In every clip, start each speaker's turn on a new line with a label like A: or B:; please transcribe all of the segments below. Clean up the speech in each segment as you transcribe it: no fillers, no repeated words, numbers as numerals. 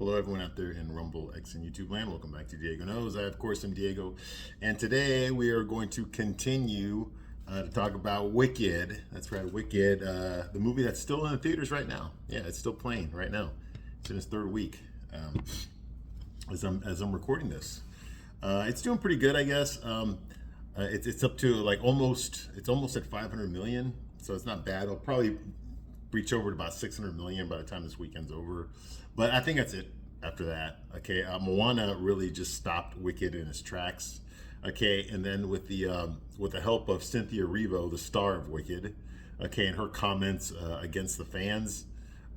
A: Hello, everyone out there in Rumble, X, and YouTube land. Welcome back to Diego Knows. I, of course, am Diego, and today we are going to continue to talk about Wicked. That's right, Wicked, the movie that's still in the theaters right now. Yeah, it's still playing right now. It's in its third week as I'm recording this. It's doing pretty good, I guess. It's up to like almost at 500 million, so it's not bad. It'll probably reach over to about 600 million by the time this weekend's over. But I think that's it after that. Okay, Moana really just stopped Wicked in its tracks. Okay, and then with the help of Cynthia Erivo, the star of Wicked, okay, and her comments against the fans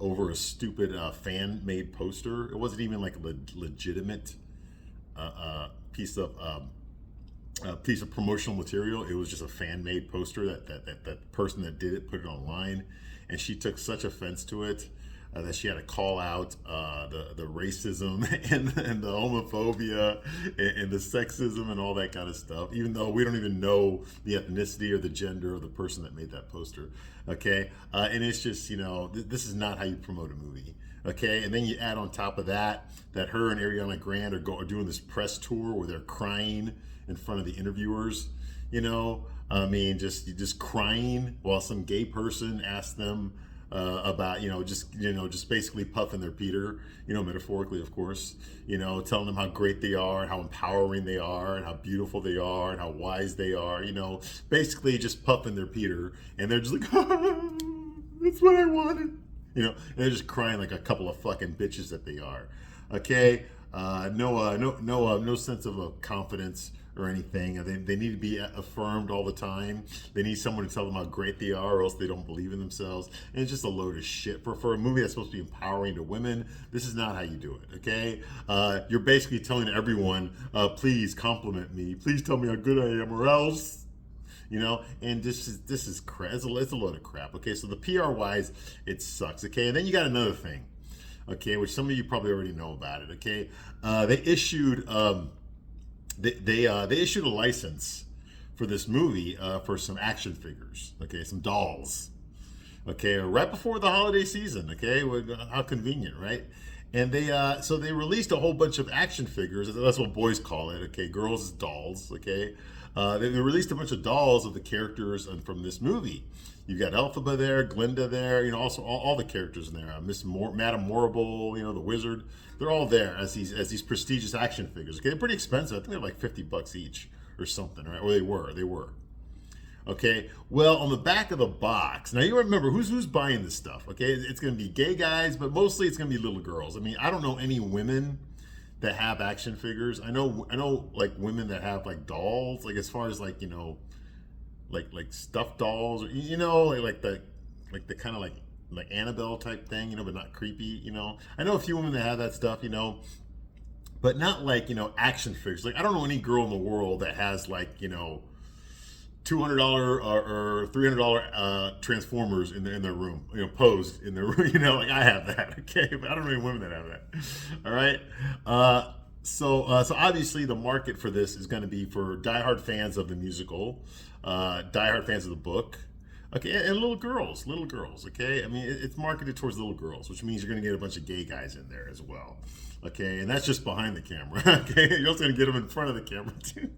A: over a stupid fan-made poster. It wasn't even like a legitimate piece of promotional material. It was just a fan-made poster that person that did it put it online, and she took such offense to it that she had to call out the racism and the homophobia and the sexism and all that kind of stuff, even though we don't even know the ethnicity or the gender of the person that made that poster. Okay, and it's just, this is not how you promote a movie. Okay, and then you add on top of that her and Ariana Grande are doing this press tour where they're crying in front of the interviewers. Just crying while some gay person asks them about just basically puffing their Peter, metaphorically, of course, telling them how great they are and how empowering they are and how beautiful they are and how wise they are, basically just puffing their Peter, and they're just like, that's what I wanted, and they're just crying like a couple of fucking bitches that they are. Okay, no sense of confidence or anything. They need to be affirmed all the time. They need someone to tell them how great they are, or else they don't believe in themselves. And it's just a load of shit. For a movie that's supposed to be empowering to women, this is not how you do it, okay? You're basically telling everyone, please compliment me. Please tell me how good I am, or else. And this is crap. It's a load of crap, okay? So the PR-wise, it sucks, okay? And then you got another thing, okay, which some of you probably already know about it, okay? They issued... They issued a license for this movie for some action figures, okay, some dolls, okay, right before the holiday season, okay, how convenient, right? And so they released a whole bunch of action figures. That's what boys call it, okay, girls is dolls, okay. They released a bunch of dolls of the characters from this movie. You've got Elphaba there, Glinda there, also all the characters in there. Madame Morrible, the wizard. They're all there as these prestigious action figures. Okay, they're pretty expensive. I think they're like $50 each or something, right? Or they were. Okay. Well, on the back of the box, now you remember who's buying this stuff. Okay, it's going to be gay guys, but mostly it's going to be little girls. I mean, I don't know any women that have action figures. I know like women that have like dolls, like as far as like like stuffed dolls, or like the kind of like Annabelle type thing, but not creepy. I know a few women that have that stuff, but not like action figures. Like I don't know any girl in the world that has like $200 or $300 Transformers in their room, posed in their room. Like I have that, okay, but I don't know any women that have that. All right. So obviously the market for this is going to be for diehard fans of the musical, diehard fans of the book, okay, and little girls, okay. I mean, it's marketed towards little girls, which means you're going to get a bunch of gay guys in there as well, okay, and that's just behind the camera, okay. You're also going to get them in front of the camera too.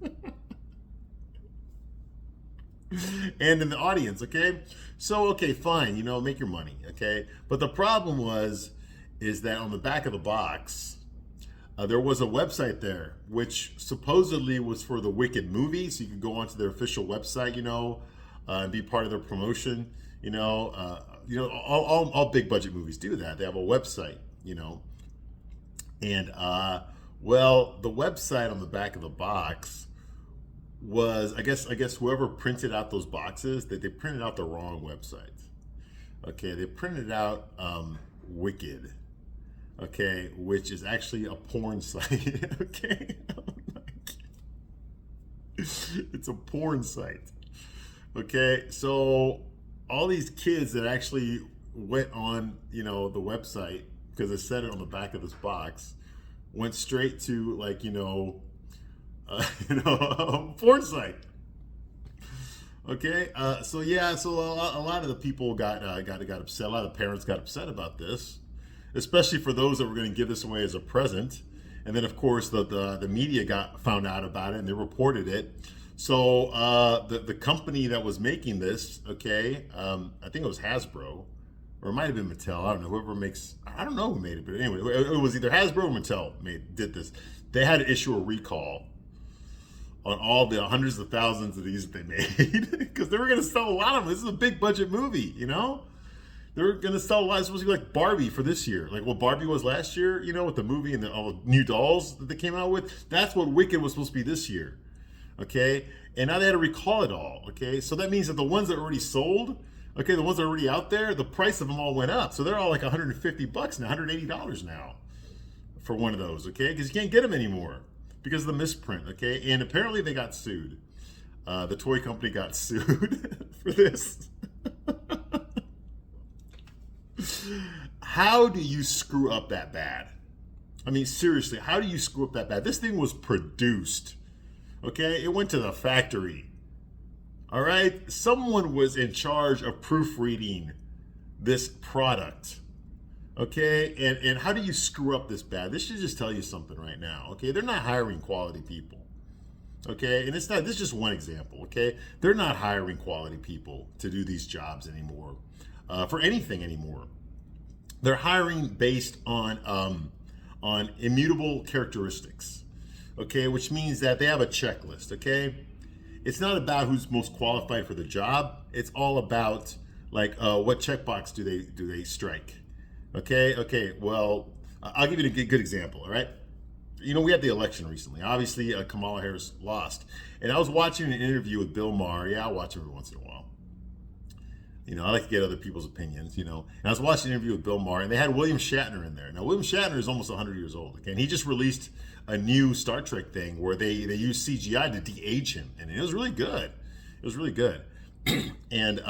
A: And in the audience, okay? So, okay, fine, make your money, okay? But the problem is that on the back of the box, there was a website there, which supposedly was for the Wicked movie, so you could go onto their official website, and be part of their promotion, all big budget movies do that. They have a website, and, well, the website on the back of the box was, I guess whoever printed out those boxes, they printed out the wrong website. Okay, they printed out Wicked, okay, which is actually a porn site. Okay, it's a porn site. Okay, so all these kids that actually went on, the website, because it said it on the back of this box, went straight to like, porn site. Okay, so a lot of the people got upset. A lot of the parents got upset about this, especially for those that were going to give this away as a present. And then, of course, the media found out about it and they reported it. So the company that was making this, okay, I think it was Hasbro, or it might have been Mattel. I don't know. Whoever makes, I don't know who made it, but anyway, it was either Hasbro or Mattel did this. They had to issue a recall on all the hundreds of thousands of these that they made because they were going to sell a lot of them. This is a big budget movie, you know? They were going to sell a lot. It's supposed to be like Barbie for this year. Like what Barbie was last year, you know, with the movie and all the new dolls that they came out with. That's what Wicked was supposed to be this year. Okay? And now they had to recall it all. Okay? So that means that the ones that are already sold, okay, the ones that are already out there, the price of them all went up. So they're all like $150 now, $180 now for one of those. Okay? Because you can't get them anymore because of the misprint. Okay? And apparently they got sued. The toy company got sued for this. How do you screw up that bad? I mean, seriously, how do you screw up that bad? This thing was produced, okay? It went to the factory, all right? Someone was in charge of proofreading this product, okay? And how do you screw up this bad? This should just tell you something right now, okay? They're not hiring quality people, okay? And this is just one example, okay? They're not hiring quality people to do these jobs anymore, for anything anymore. They're hiring based on immutable characteristics, okay? Which means that they have a checklist, okay? It's not about who's most qualified for the job. It's all about like what checkbox do they strike, okay? Okay, well, I'll give you a good example, all right? You know, we had the election recently. Obviously, Kamala Harris lost. And I was watching an interview with Bill Maher. Yeah, I watch every once in a while. You know, I like to get other people's opinions, you know. And I was watching an interview with Bill Maher, and they had William Shatner in there. Now, William Shatner is almost 100 years old, okay? And he just released a new Star Trek thing where they used CGI to de-age him. And it was really good. It was really good. And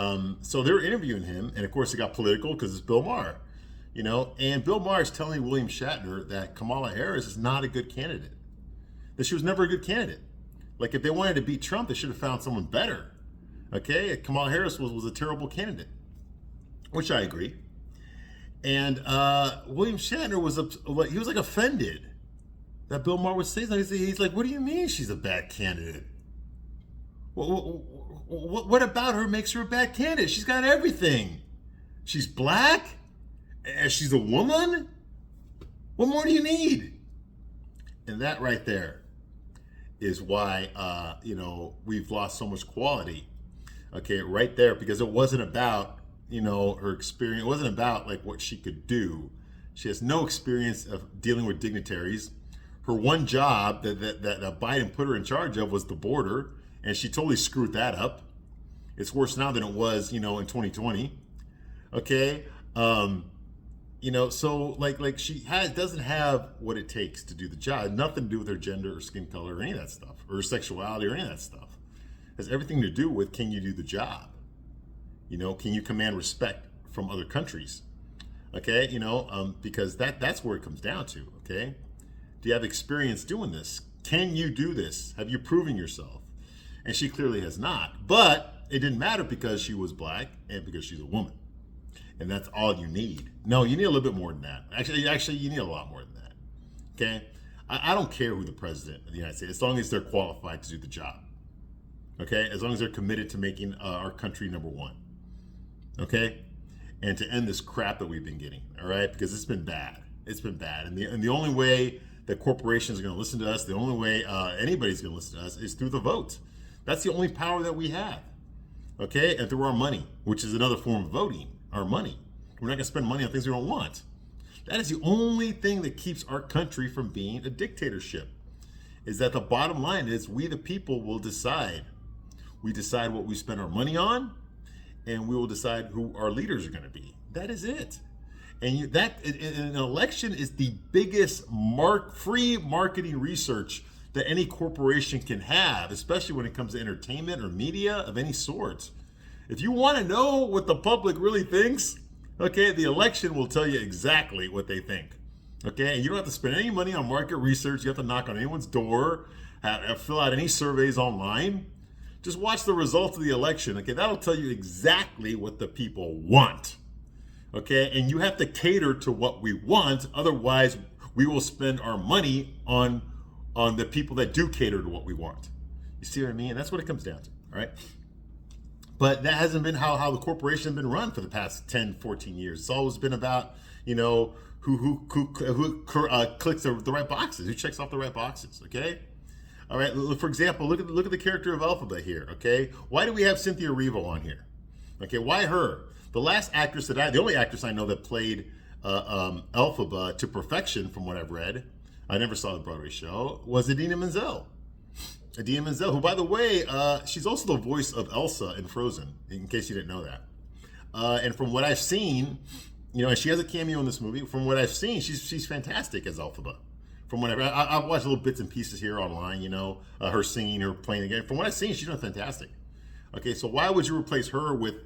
A: so they were interviewing him, and of course it got political because it's Bill Maher, you know. And Bill Maher is telling William Shatner that Kamala Harris is not a good candidate. That she was never a good candidate. Like, if they wanted to beat Trump, they should have found someone better. Okay, Kamala Harris was a terrible candidate, which I agree. And William Shatner was like offended that Bill Maher would say something. He's like, "What do you mean she's a bad candidate? What about her makes her a bad candidate? She's got everything. She's black, and she's a woman. What more do you need?" And that right there is why you know, we've lost so much quality. Okay, right there, because it wasn't about, you know, her experience. It wasn't about like what she could do. She has no experience of dealing with dignitaries. Her one job that Biden put her in charge of was the border, and she totally screwed that up. It's worse now than it was, you know, in 2020. Okay, you know, so like she doesn't have what it takes to do the job. Nothing to do with her gender or skin color or any of that stuff, or her sexuality or any of that stuff. It has everything to do with, can you do the job? You know, can you command respect from other countries? Okay, you know, because that's where it comes down to. Okay, do you have experience doing this? Can you do this? Have you proven yourself? And she clearly has not. But it didn't matter because she was black and because she's a woman. And that's all you need. No, you need a little bit more than that. Actually, you need a lot more than that. Okay, I don't care who the president of the United States, as long as they're qualified to do the job. Okay, as long as they're committed to making our country number one. Okay, and to end this crap that we've been getting. All right, because it's been bad. It's been bad, and the only way that corporations are going to listen to us, the only way anybody's going to listen to us, is through the vote. That's the only power that we have. Okay, and through our money, which is another form of voting. Our money. We're not going to spend money on things we don't want. That is the only thing that keeps our country from being a dictatorship. Is that the bottom line is we the people will decide. We decide what we spend our money on, and we will decide who our leaders are going to be. That is it. And an election is the biggest free marketing research that any corporation can have, especially when it comes to entertainment or media of any sort. If you want to know what the public really thinks, okay, the election will tell you exactly what they think. Okay, and you don't have to spend any money on market research. You have to knock on anyone's door, fill out any surveys online. Just watch the results of the election. Okay, that'll tell you exactly what the people want. Okay, and you have to cater to what we want, otherwise we will spend our money on the people that do cater to what we want. You see what I mean? That's what it comes down to. All right. But that hasn't been how the corporation has been run for the past 10, 14 years. It's always been about, who clicks the right boxes, who checks off the right boxes. Okay. All right. For example, look at the character of Elphaba here. Okay. Why do we have Cynthia Erivo on here? Okay. Why her? The only actress I know that played Elphaba to perfection, from what I've read, I never saw the Broadway show, was Idina Menzel. Idina Menzel, who, by the way, she's also the voice of Elsa in Frozen, in case you didn't know that. And from what I've seen, and she has a cameo in this movie. From what I've seen, she's fantastic as Elphaba. From what I've watched little bits and pieces here online, her singing, her playing again. From what I've seen, she's doing fantastic. Okay, so why would you replace her with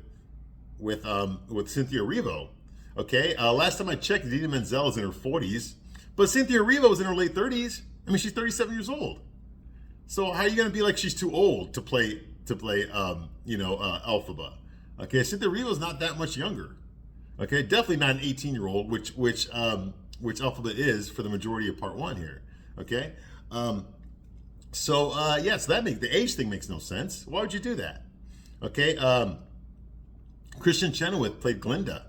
A: Cynthia Erivo? Okay, last time I checked, Idina Menzel is in her 40s, but Cynthia Erivo is in her late 30s. I mean, she's 37 years old. So how are you going to be like she's too old to play Elphaba? Okay, Cynthia Erivo is not that much younger. Okay, definitely not an 18-year-old, which Elphaba is for the majority of part one here. Okay, so that the age thing makes no sense. Why would you do that? Okay, Kristen Chenoweth played Glinda.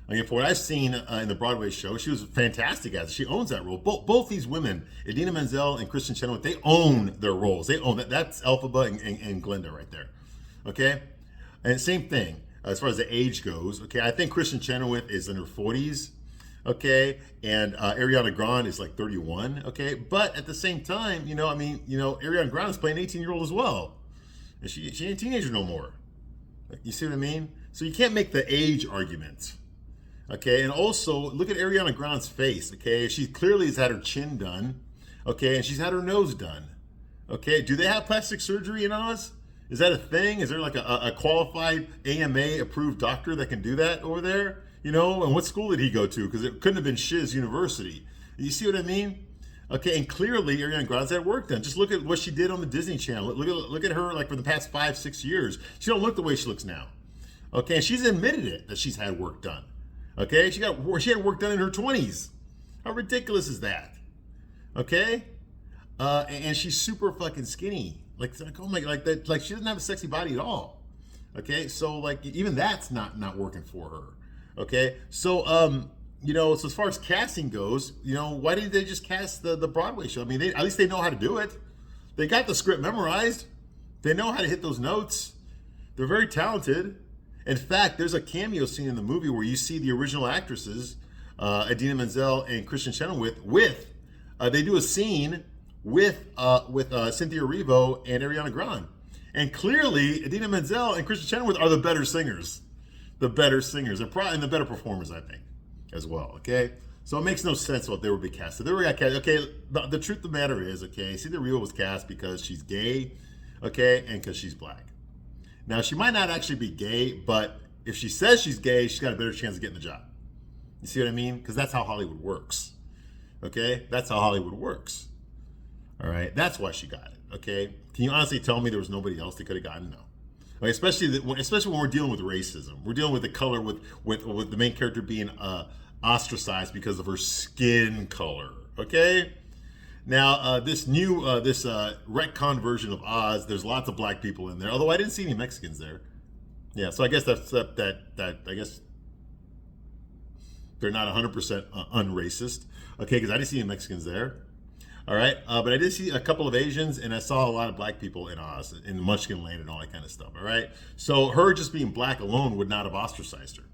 A: I mean, for what I've seen in the Broadway show, she was fantastic as it. She owns that role. Both these women, Idina Menzel and Kristen Chenoweth, they own their roles. They own that. That's Elphaba and Glinda right there. Okay? And same thing as far as the age goes. Okay, I think Kristen Chenoweth is in her 40s. Okay, and Ariana Grande is like 31. Okay, but at the same time, Ariana Grande is playing an 18-year-old as well. And she ain't a teenager no more. You see what I mean? So you can't make the age argument. Okay, and also look at Ariana Grande's face. Okay, she clearly has had her chin done. Okay, and she's had her nose done. Okay, do they have plastic surgery in Oz? Is that a thing? Is there like a qualified AMA approved doctor that can do that over there? And what school did he go to? Because it couldn't have been Shiz University. You see what I mean? Okay, and clearly Ariana Grande's had work done. Just look at what she did on the Disney Channel. Look at her like for the past 5-6 years. She don't look the way she looks now. Okay, and she's admitted it that she's had work done. Okay, she had work done in her 20s. How ridiculous is that? Okay, and she's super fucking skinny. Like oh my, like that, like she doesn't have a sexy body at all. Okay, so like even that's not working for her. Okay, so so as far as casting goes, why didn't they just cast the Broadway show? I mean, at least they know how to do it. They got the script memorized. They know how to hit those notes. They're very talented. In fact, there's a cameo scene in the movie where you see the original actresses, Idina Menzel and Kristen Chenoweth, they do a scene with Cynthia Erivo and Ariana Grande. And clearly, Idina Menzel and Kristen Chenoweth are the better singers. And the better performers, I think, as well. Okay? So it makes no sense what they would be casted. They were cast. Okay, the truth of the matter is, okay, Cynthia Erivo was cast because she's gay, okay, and because she's black. Now, she might not actually be gay, but if she says she's gay, she's got a better chance of getting the job. You see what I mean? Because that's how Hollywood works. Okay? That's how Hollywood works. All right? That's why she got it. Okay? Can you honestly tell me there was nobody else that could have gotten? No. Okay, especially when we're dealing with racism. We're dealing with the color, with the main character being ostracized because of her skin color. Okay? Now, this retcon version of Oz, there's lots of black people in there, although I didn't see any Mexicans there. Yeah, so I guess I guess they're not 100% unracist, okay, because I didn't see any Mexicans there. All right, but I did see a couple of Asians, and I saw a lot of black people in Oz, in Munchkin Land and all that kind of stuff, all right? So her just being black alone would not have ostracized her,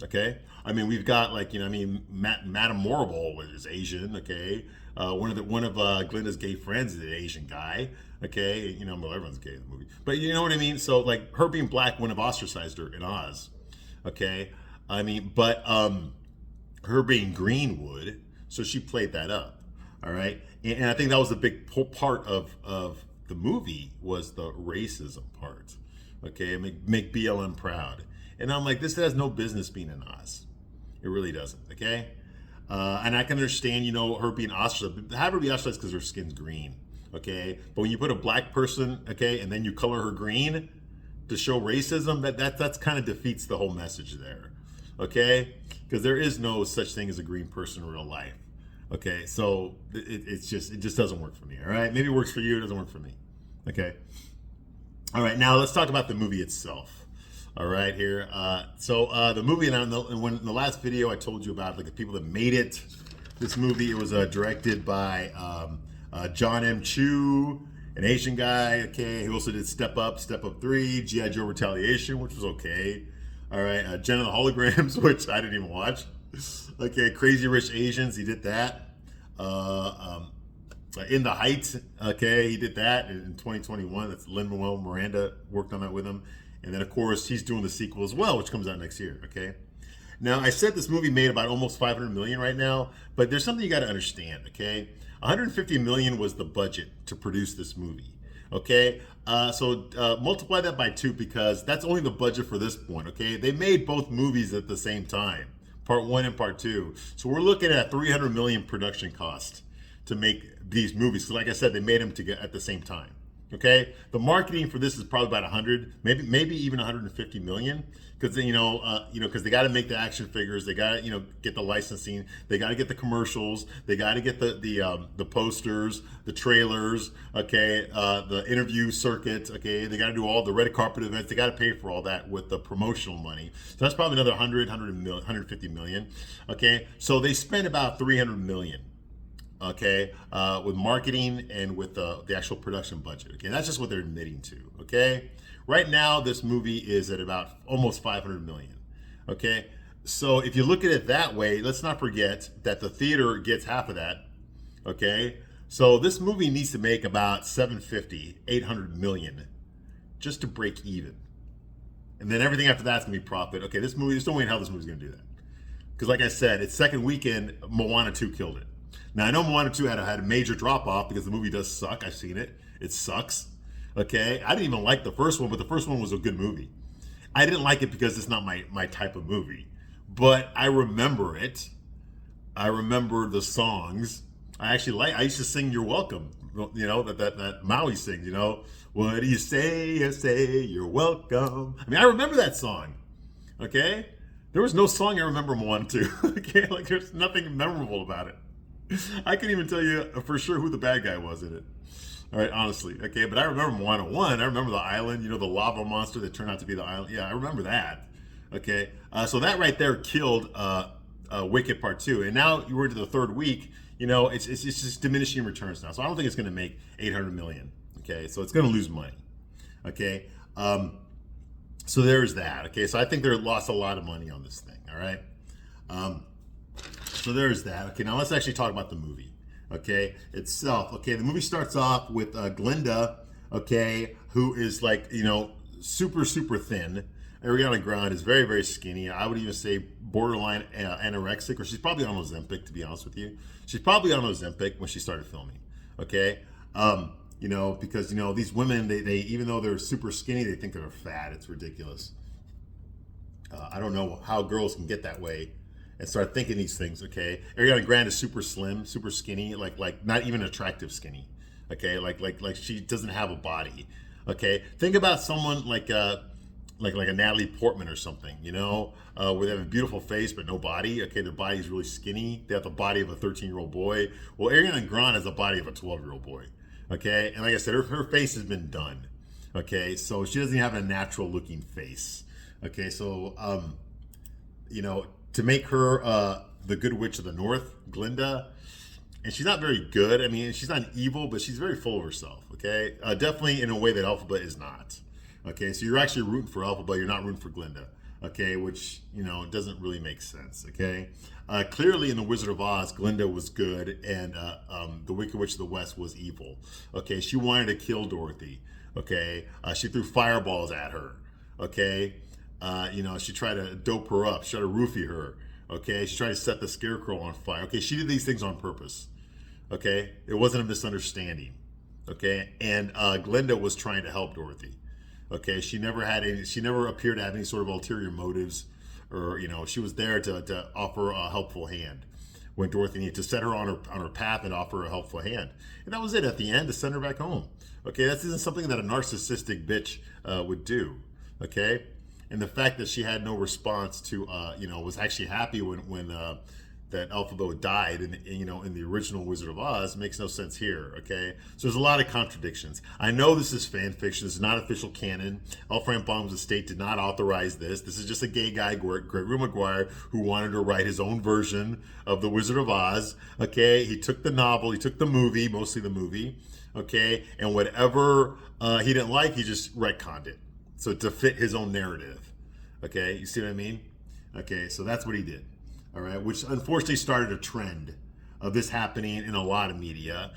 A: okay? I mean, we've got Madame Morrible is Asian, okay? One of Glinda's gay friends is an Asian guy. Okay, well, everyone's gay in the movie, but you know what I mean. So like her being black wouldn't have ostracized her in Oz. Okay, I mean, but her being green would. So she played that up. All right, and I think that was a big part of the movie was the racism part. Okay, make BLM proud, and I'm like, this has no business being in Oz. It really doesn't. Okay. And I can understand, her being ostracized. Have her be ostracized because her skin's green, okay? But when you put a black person, okay, and then you color her green to show racism, that's kind of defeats the whole message there, okay? Because there is no such thing as a green person in real life. Okay, so it just doesn't work for me. All right, maybe it works for you, it doesn't work for me. Okay. All right, now let's talk about the movie itself. All right, here. The movie, and in the last video I told you about like the people that made it. This movie, it was directed by John M. Chu, an Asian guy. Okay, he also did Step Up 3, G.I. Joe Retaliation, which was okay. All right, Jen and the Holograms, which I didn't even watch. Okay, Crazy Rich Asians, he did that. In the Heights, okay, he did that in 2021. That's Lin-Manuel Miranda worked on that with him. And then, of course, he's doing the sequel as well, which comes out next year, okay? Now, I said this movie made about almost $500 million right now, but there's something you got to understand, okay? $150 million was the budget to produce this movie, okay? So multiply that by 2 because that's only the budget for this point, okay? They made both movies at the same time, part 1 and part 2. So we're looking at $300 million production cost to make these movies. So like I said, they made them at the same time. Okay, the marketing for this is probably about 100, maybe even 150 million, because because they got to make the action figures, they got to get the licensing, they got to get the commercials, they got to get the posters, the trailers, okay, the interview circuit, okay, they got to do all the red carpet events, they got to pay for all that with the promotional money. So that's probably another 150 million. Okay, so they spent about 300 million. Okay, with marketing and with the actual production budget. Okay, that's just what they're admitting to. Okay, right now this movie is at about almost 500 million. Okay, so if you look at it that way, let's not forget that the theater gets half of that. Okay, so this movie needs to make about 800 million just to break even, and then everything after that's gonna be profit. Okay, this movie, there's no way in hell this movie's gonna do that, because like I said, its second weekend, Moana 2 killed it. Now, I know Moana 2 had a major drop-off because the movie does suck. I've seen it. It sucks. Okay? I didn't even like the first one, but the first one was a good movie. I didn't like it because it's not my type of movie. But I remember it. I remember the songs. I used to sing You're Welcome. That Maui sings, What do you say? I say you're welcome. I mean, I remember that song. Okay? There was no song I remember Moana 2. Okay? Like, there's nothing memorable about it. I can't even tell you for sure who the bad guy was in it. All right, honestly. Okay, but I remember Moana 1. I remember the island, the lava monster that turned out to be the island. Yeah, I remember that. Okay, so that right there killed Wicked Part 2. And now we're into the third week. It's just diminishing returns now. So I don't think it's going to make 800 million. Okay, so it's going to lose money. Okay, so there's that. Okay, so I think they lost a lot of money on this thing. All right. So there's that. Okay, now let's actually talk about the movie, okay, itself. Okay, the movie starts off with Glinda, okay, who is like, super, super thin. Ariana Grande is very, very skinny. I would even say borderline anorexic, or she's probably on Ozempic, to be honest with you. She's probably on Ozempic when she started filming, okay? Because, these women, they even though they're super skinny, they think they're fat. It's ridiculous. I don't know how girls can get that way and start thinking these things, okay? Ariana Grande is super slim, super skinny, like not even attractive skinny, okay? Like she doesn't have a body, okay? Think about someone like a Natalie Portman or something, where they have a beautiful face but no body, okay? Their body is really skinny. They have the body of a 13-year-old boy. Well, Ariana Grande has the body of a 12-year-old boy, okay? And like I said, her face has been done, okay? So she doesn't have a natural-looking face, okay? So, to make her the Good Witch of the North, Glinda, and she's not very good. I mean, she's not evil, but she's very full of herself, okay? Definitely in a way that Elphaba is not, okay? So you're actually rooting for Elphaba, you're not rooting for Glinda, okay? Which, doesn't really make sense, okay? Clearly in The Wizard of Oz, Glinda was good, and the Wicked Witch of the West was evil, okay? She wanted to kill Dorothy, okay? She threw fireballs at her, okay? She tried to dope her up, she tried to roofie her, okay? She tried to set the Scarecrow on fire, okay? She did these things on purpose, okay? It wasn't a misunderstanding, okay? And Glinda was trying to help Dorothy, okay? She never appeared to have any sort of ulterior motives, or, she was there to offer a helpful hand when Dorothy needed to set her on her path and offer a helpful hand. And that was it at the end, to send her back home, okay? That isn't something that a narcissistic bitch would do, okay? And the fact that she had no response to, was actually happy when that Elphaba died in the original Wizard of Oz makes no sense here. Okay, so there's a lot of contradictions. I know this is fan fiction. This is not official canon. L. Frank Baum's estate did not authorize this. This is just a gay guy, Gregory Maguire, who wanted to write his own version of the Wizard of Oz. Okay, he took the novel, he took the movie, mostly the movie. Okay, and whatever he didn't like, he just retconned it, so to fit his own narrative. Okay, you see what I mean? Okay, so that's what he did. All right, which unfortunately started a trend of this happening in a lot of media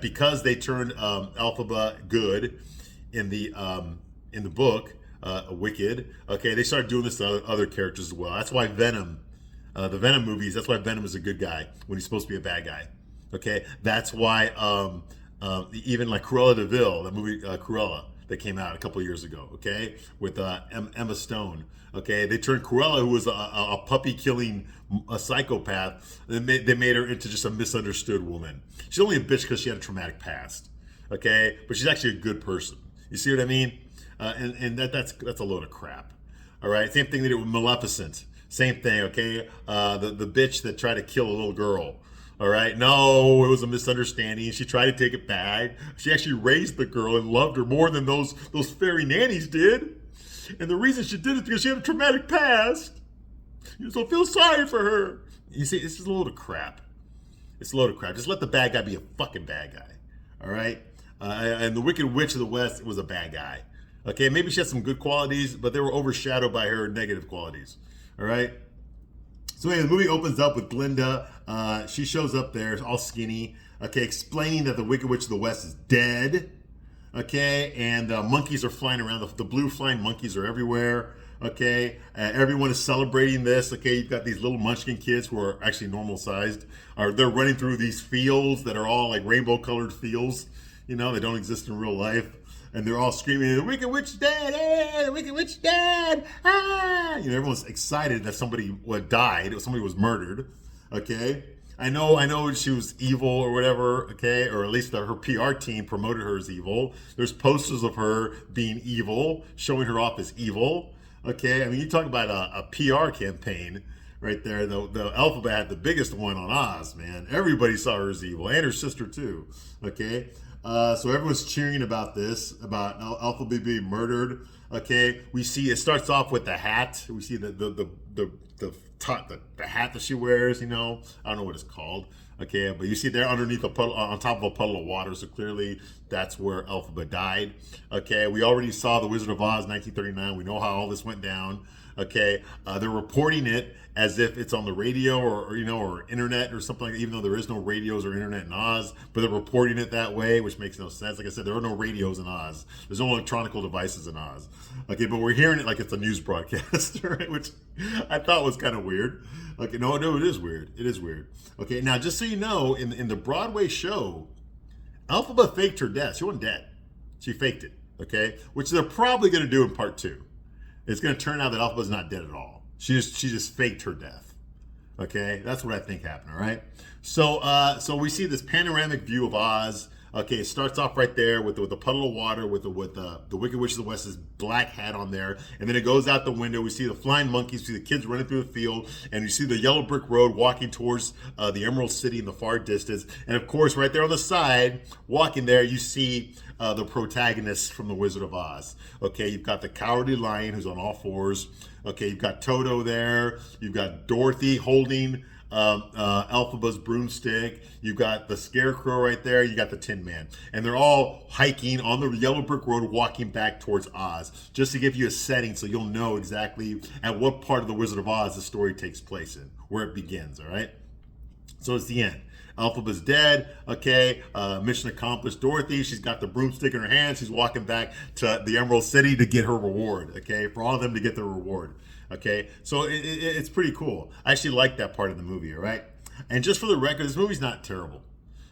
A: because they turned Elphaba good in the book Wicked. Okay, they started doing this to other characters as well. That's why Venom, the Venom movies. That's why Venom is a good guy when he's supposed to be a bad guy. Okay, that's why even like Cruella de Vil, the movie Cruella that came out a couple of years ago. Okay, with Emma Stone. Okay, they turned Cruella, who was a puppy-killing psychopath, they made her into just a misunderstood woman. She's only a bitch because she had a traumatic past. Okay, but she's actually a good person. You see what I mean? And that's a load of crap. All right, same thing they did with Maleficent. Same thing. Okay, the bitch that tried to kill a little girl. All right, no, it was a misunderstanding. She tried to take it back. She actually raised the girl and loved her more than those fairy nannies did. And the reason she did it is because she had a traumatic past. So feel sorry for her. You see, this is a load of crap. It's a load of crap. Just let the bad guy be a fucking bad guy. All right? And the Wicked Witch of the West was a bad guy. Okay, maybe she had some good qualities, but they were overshadowed by her negative qualities. All right? So anyway, the movie opens up with Glinda. She shows up there, all skinny. Okay, explaining that the Wicked Witch of the West is dead. Okay, and monkeys are flying around. The blue flying monkeys are everywhere. Okay, everyone is celebrating this. Okay, you've got these little munchkin kids who are actually normal sized. They're running through these fields that are all like rainbow colored fields. They don't exist in real life. And they're all screaming, "The Wicked Witch dead! Hey, the Wicked Witch dead! Ah!" Everyone's excited that somebody died. Somebody was murdered. Okay. I know she was evil or whatever, okay, or at least her PR team promoted her as evil. There's posters of her being evil, showing her off as evil, okay. I mean, you talk about a PR campaign right there. The Elphaba had the biggest one on Oz, man. Everybody saw her as evil, and her sister too, okay. So everyone's cheering about this, about Elphaba being murdered, okay. We see it starts off with the hat. We see the hat that she wears, I don't know what it's called. Okay, but you see there underneath a puddle, on top of a puddle of water, so clearly that's where Elphaba died. Okay, we already saw The Wizard of Oz, 1939. We know how all this went down. Okay, they're reporting it as if it's on the radio or internet or something like that, even though there is no radios or internet in Oz, but they're reporting it that way, which makes no sense. Like I said, there are no radios in Oz. There's no electronic devices in Oz. Okay, but we're hearing it like it's a news broadcast, right? Which I thought was kind of weird. Okay, no, it is weird. It is weird. Okay, now just so you know, in the Broadway show, Elphaba faked her death. She wasn't dead. She faked it. Okay, which they're probably going to do in part 2. It's going to turn out that Elphaba's not dead at all. She just faked her death. Okay, that's what I think happened. All right. So we see this panoramic view of Oz. Okay, it starts off right there with the puddle of water with the Wicked Witch of the West's black hat on there, and then it goes out the window. We see the flying monkeys, we see the kids running through the field, and you see the yellow brick road walking towards the Emerald City in the far distance. And of course, right there on the side, walking there, you see the protagonist from The Wizard of Oz. Okay, you've got the Cowardly Lion who's on all fours. Okay, you've got Toto there. You've got Dorothy holding Elphaba's broomstick. You've got the Scarecrow right there. You got the Tin Man. And they're all hiking on the yellow brick road, walking back towards Oz, just to give you a setting so you'll know exactly at what part of The Wizard of Oz the story takes place in, where it begins, all right? So it's the end. Elphaba's dead. Okay, mission accomplished. Dorothy, she's got the broomstick in her hand. She's walking back to the Emerald City to get her reward. Okay, for all of them to get their reward. Okay, so it's pretty cool. I actually like that part of the movie. All right, and just for the record, this movie's not terrible.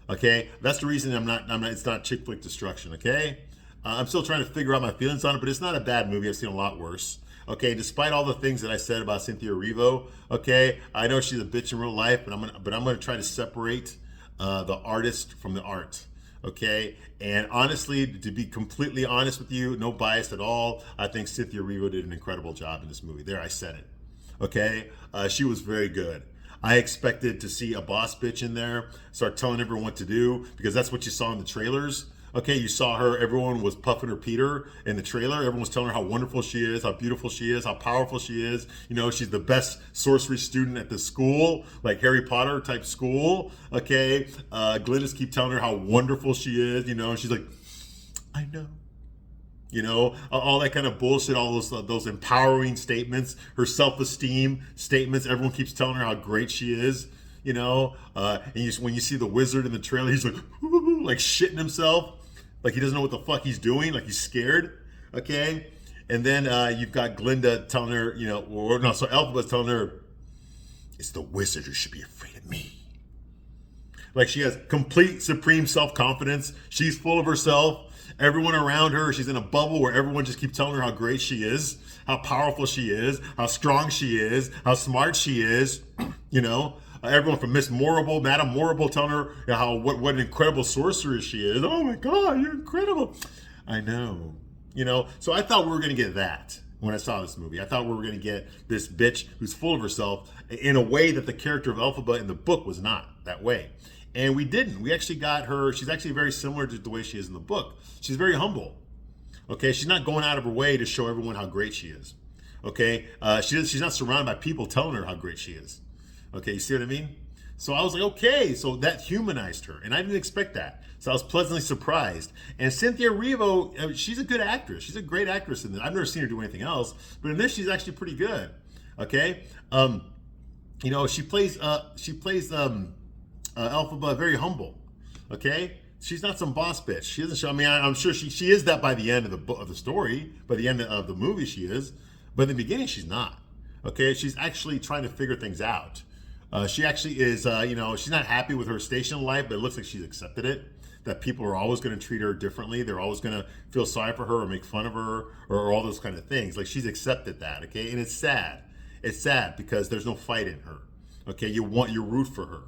A: Okay, that's the reason I'm not. It's not chick flick destruction. Okay, I'm still trying to figure out my feelings on it, but it's not a bad movie. I've seen a lot worse. Okay, despite all the things that I said about Cynthia Erivo, okay, I know she's a bitch in real life, but I'm gonna try to separate the artist from the art. Okay, and honestly, to be completely honest with you, no bias at all, I think Cynthia Erivo did an incredible job in this movie. There, I said it. Okay, she was very good. I expected to see a boss bitch in there, start telling everyone what to do, because that's what you saw in the trailers. Okay, you saw her, everyone was puffing her Peter in the trailer. Everyone was telling her how wonderful she is, how beautiful she is, how powerful she is. You know, she's the best sorcery student at the school, like Harry Potter type school. Okay, Glynis keep telling her how wonderful she is, you know, and she's like, I know. You know, all that kind of bullshit, all those empowering statements, her self-esteem statements. Everyone keeps telling her how great she is. You know, when you see the wizard in the trailer, he's like, like shitting himself, like he doesn't know what the fuck he's doing, like he's scared. Okay, and then you've got Glinda telling her, you know, or no, so Elphaba's telling her, it's the wizard who should be afraid of me. Like she has complete supreme self-confidence. She's full of herself. Everyone around her, she's in a bubble where everyone just keeps telling her how great she is, how powerful she is, how strong she is, how smart she is. You know, everyone from Miss Morrible, Madame Morrible, telling her how what an incredible sorceress she is. Oh my God, you're incredible. I know. You know, so I thought we were going to get that when I saw this movie. I thought we were going to get this bitch who's full of herself in a way that the character of Elphaba in the book was not that way. And we didn't. We actually got her. She's actually very similar to the way she is in the book. She's very humble. Okay, she's not going out of her way to show everyone how great she is. Okay, she's not surrounded by people telling her how great she is. Okay, you see what I mean? So I was like, okay, so that humanized her, and I didn't expect that. So I was pleasantly surprised. And Cynthia Erivo, she's a good actress. She's a great actress in this. I've never seen her do anything else, but in this, she's actually pretty good. Okay, you know, she plays Elphaba very humble. Okay, she's not some boss bitch. She doesn't show. I mean, I'm sure she is that by the end of the story. By the end of the movie, she is. But in the beginning, she's not. Okay, she's actually trying to figure things out. She actually is. You know, she's not happy with her station in life, but it looks like she's accepted it. That people are always going to treat her differently. They're always going to feel sorry for her or make fun of her or all those kind of things. Like she's accepted that. Okay, and it's sad. It's sad because there's no fight in her. Okay, you root for her.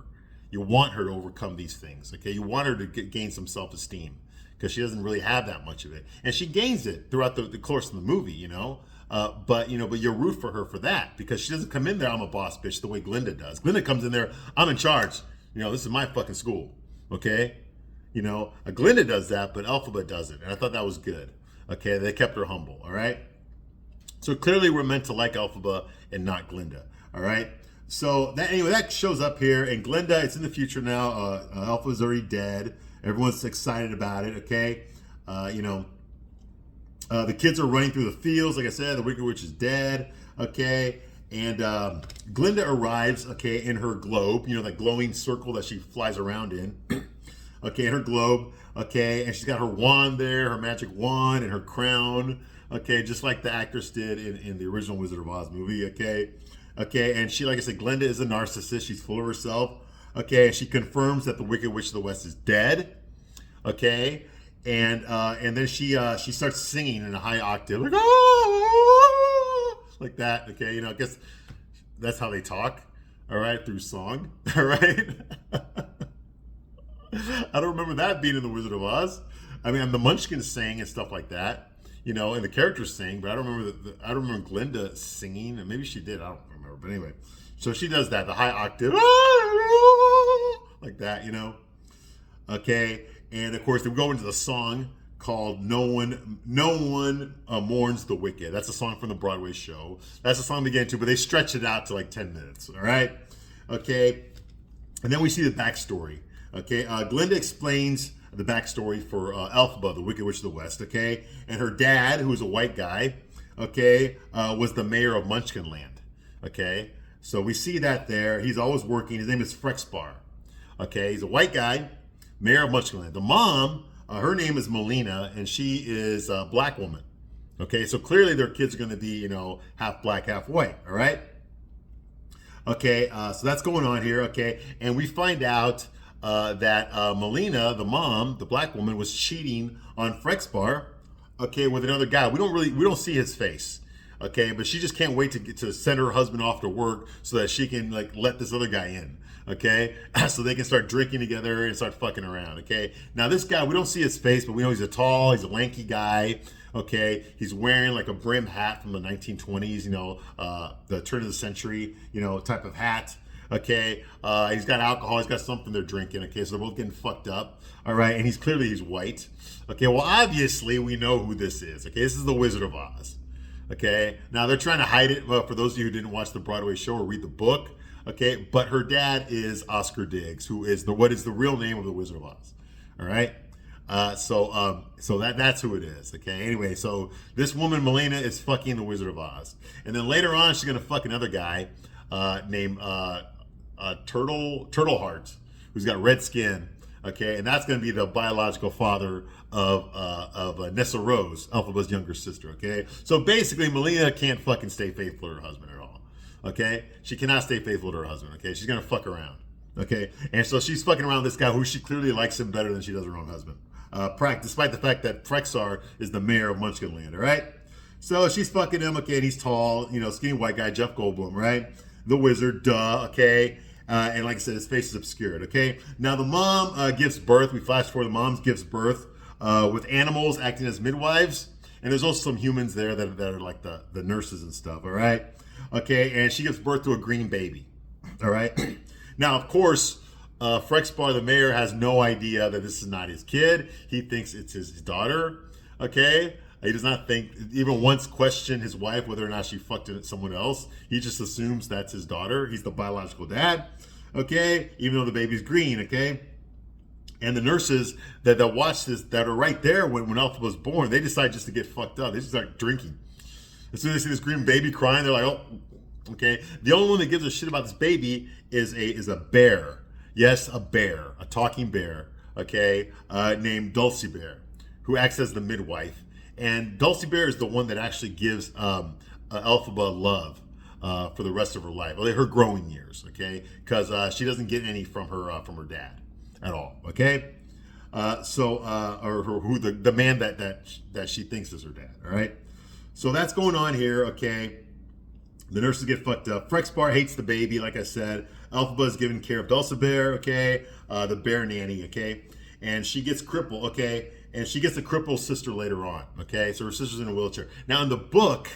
A: You want her to overcome these things, okay? You want her to gain some self-esteem because she doesn't really have that much of it. And she gains it throughout the course of the movie, you know? But you root for her for that because she doesn't come in there, I'm a boss bitch, the way Glinda does. Glinda comes in there, I'm in charge. You know, this is my fucking school, okay? You know, Glinda does that, but Elphaba doesn't. And I thought that was good, okay? They kept her humble, all right? So clearly we're meant to like Elphaba and not Glinda, all right? So that shows up here, and Glinda, it's in the future now. Elphaba's already dead. Everyone's excited about it. Okay, you know, the kids are running through the fields. Like I said, the Wicked Witch is dead. Okay, and Glinda arrives. Okay, in her globe. You know, that glowing circle that she flies around in. Okay, in her globe. Okay, and she's got her wand there, her magic wand, and her crown. Okay, just like the actress did in the original Wizard of Oz movie. Okay, and she, like I said, Glinda is a narcissist. She's full of herself. Okay, and she confirms that the Wicked Witch of the West is dead. Okay, and then she starts singing in a high octave, like like that. Okay, you know, I guess that's how they talk. All right, through song. All right. I don't remember that being in the Wizard of Oz. I mean, the Munchkins sang and stuff like that. You know, and the characters sing, but I don't remember. I don't remember Glinda singing, and maybe she did. I don't remember, but anyway. So she does that, the high octave, like that, you know. Okay, and of course, we go into the song called "No One Mourns the Wicked." That's a song from the Broadway show. That's a song to get into, but they stretch it out to like 10 minutes. All right, okay, and then we see the backstory. Okay, Glinda explains the backstory for Elphaba, the Wicked Witch of the West, okay? And her dad, who was a white guy, okay, was the mayor of Munchkinland, okay? So we see that there. He's always working. His name is Frexbar, okay? He's a white guy, mayor of Munchkinland. The mom, her name is Melina, and she is a black woman, okay? So clearly their kids are going to be, you know, half black, half white, all right? Okay, so that's going on here, okay? And we find out that Melina, the mom, the black woman, was cheating on Frexbar, okay, with another guy. We don't see his face, Okay, but she just can't wait to get to send her husband off to work so that she can like let this other guy in. Okay, so they can start drinking together and start fucking around. Okay, now this guy, we don't see his face, but we know he's a lanky guy. Okay, he's wearing like a brim hat from the 1920s, the turn of the century, type of hat. Okay, he's got alcohol, he's got something they're drinking. Okay, so they're both getting fucked up. All right, and he's white. Okay, well obviously we know who this is. Okay, this is the Wizard of Oz. Okay, now they're trying to hide it. For those of you who didn't watch the Broadway show or read the book, okay, but her dad is Oscar Diggs, who is what is the real name of the Wizard of Oz. All right. So that's who it is. Okay. Anyway, so this woman Melina is fucking the Wizard of Oz, and then later on she's gonna fuck another guy named Turtleheart, who's got red skin. Okay, and that's gonna be the biological father of Nessa Rose, Elphaba's younger sister. Okay, so basically Melina can't fucking stay faithful to her husband at all. Okay, she cannot stay faithful to her husband. Okay, she's gonna fuck around. Okay, and so she's fucking around this guy who she clearly likes him better than she does her own husband. Despite the fact that Frexar is the mayor of Munchkinland, all right? So she's fucking him, okay, and he's tall, skinny white guy, Jeff Goldblum, right? The wizard, duh, okay? And like I said, his face is obscured, okay? Now the mom gives birth, we flash forward, the mom gives birth with animals acting as midwives, and there's also some humans there that are like the nurses and stuff, all right? Okay, and she gives birth to a green baby, all right? Now, of course, Frexbar, the mayor, has no idea that this is not his kid. He thinks it's his daughter, okay? He does not think, even once question his wife whether or not she fucked someone else. He just assumes that's his daughter. He's the biological dad, okay? Even though the baby's green, okay? And the nurses that watch this, that are right there when Elpha was born, they decide just to get fucked up. They just start drinking. As soon as they see this green baby crying, they're like, oh, okay. The only one that gives a shit about this baby is a bear. Yes, a bear, a talking bear, okay, named Dulcibert, who acts as the midwife. And Dulcibert is the one that actually gives Elphaba love for the rest of her life, her growing years, okay, because she doesn't get any from her dad at all, okay. The man that she thinks is her dad, all right. So that's going on here, okay. The nurses get fucked up. Frexbar hates the baby, like I said. Elphaba is given care of Dulcibert, okay? The bear nanny, okay? And she gets crippled, okay? And she gets a crippled sister later on, okay? So her sister's in a wheelchair. Now in the book,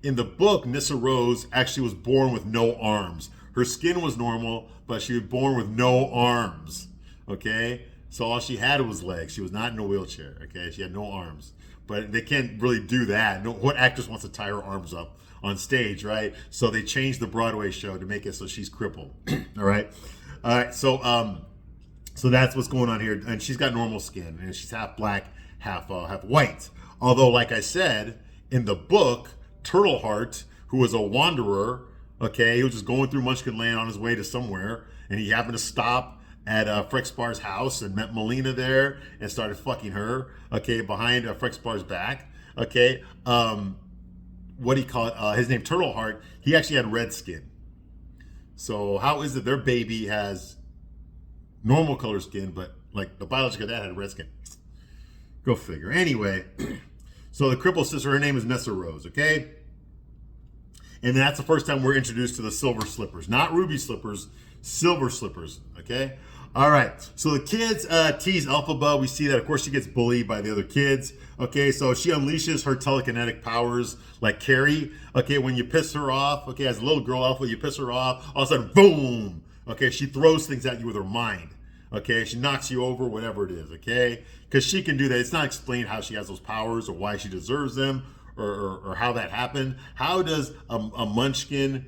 A: Nissa Rose actually was born with no arms. Her skin was normal, but she was born with no arms, okay? So all she had was legs. She was not in a wheelchair, okay? She had no arms. But they can't really do that. What actress wants to tie her arms up on stage, right? So they changed the Broadway show to make it so she's crippled. All right. So that's what's going on here. And she's got normal skin, and she's half black, half white. Although, like I said, in the book, Turtleheart, who was a wanderer, okay, he was just going through Munchkinland on his way to somewhere, and he happened to stop at Frexbar's house and met Melina there and started fucking her, okay, behind Frexbar's back, okay. What do you call it? His name Turtleheart. He actually had red skin. So how is it their baby has normal color skin, but like the biological dad had red skin? Go figure. Anyway, so the crippled sister, her name is Nessa Rose, okay? And that's the first time we're introduced to the silver slippers, not ruby slippers, silver slippers, okay? All right, so the kids tease Elphaba. We see that, of course, she gets bullied by the other kids. Okay, so she unleashes her telekinetic powers like Carrie. Okay, when you piss her off, okay, as a little girl, Elphaba, you piss her off, all of a sudden, boom. Okay, she throws things at you with her mind. Okay, she knocks you over, whatever it is, okay? Because she can do that. It's not explained how she has those powers or why she deserves them or how that happened. How does a munchkin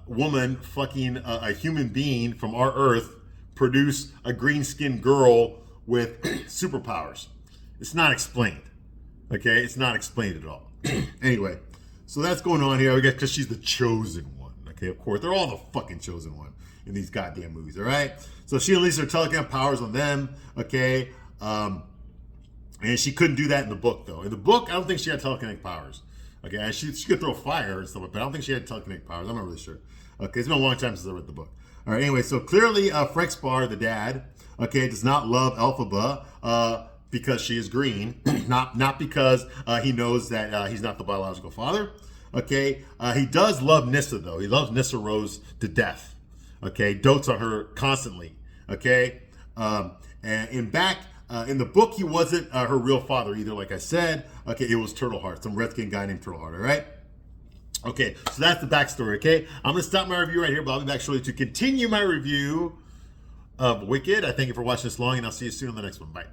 A: woman fucking a human being from our Earth produce a green-skinned girl with superpowers? It's not explained. Okay, it's not explained at all. Anyway, so that's going on here. I guess because she's the chosen one. Okay, of course, they're all the fucking chosen one in these goddamn movies. All right, so she unleashed her telekinetic powers on them. Okay, and she couldn't do that in the book though. In the book, I don't think she had telekinetic powers. Okay, and she could throw fire and stuff, but I don't think she had telekinetic powers. I'm not really sure. Okay, it's been a long time since I read the book. All right, anyway, so clearly Frexbar, the dad, okay, does not love Elphaba because she is green, not because he knows that he's not the biological father. Okay, he does love Nyssa though. He loves Nyssa Rose to death. Okay, dotes on her constantly. Okay, and in the book, he wasn't her real father either. Like I said, okay, it was Turtleheart, some Redkin guy named Turtleheart. All right. Okay, so that's the backstory. Okay, I'm gonna stop my review right here, but I'll be back shortly to continue my review of Wicked. I thank you for watching this long, and I'll see you soon on the next one. Bye.